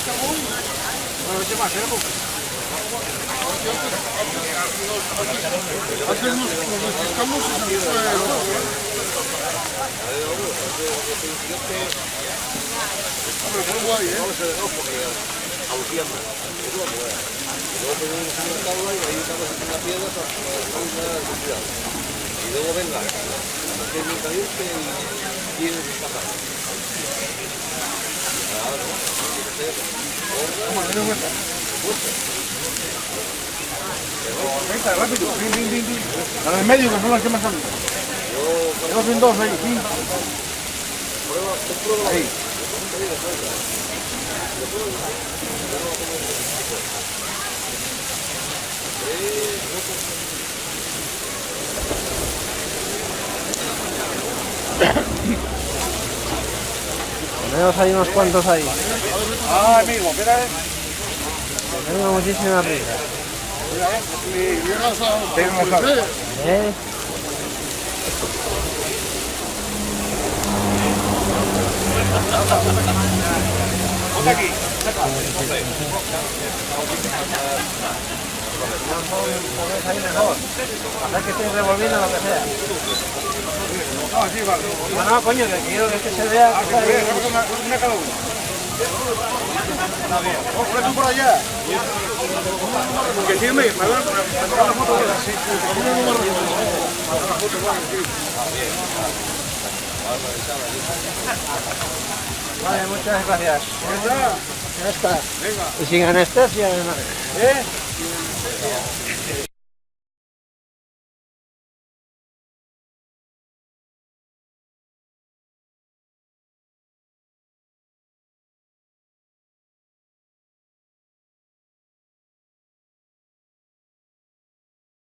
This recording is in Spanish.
Bueno, ¿qué más queremos? Antes nos despistamos y se nos fue el otro. Hombre, fue guay, ¿eh? Luego tenemos una tabla y ahí estamos en una piedra para la cuidado. Y luego venga, que es muy caliente y tiene que pasar. Claro, tiene que ser. Toma, tiene vuelta. Venga, rápido. La del medio, que son las que más salen. Tenemos bien dos ahí, sí. Ahí. Tenemos ahí unos cuantos ahí. Ah, amigo, mira, Tengo muchísimas risas. si llegas a... ¿Eh? Ponte aquí. Ahí mejor. Hacer que estoy revolviendo lo que sea. Ah, sí, vale. No, no, coño, que quiero que se vea que está ahí. Una cada una. Oh, por aquí por allá. Que sí, me van a sacar la foto de la Vale, muchas gracias. Ya está. Venga. Y sin anestesia, además. ¿Eh?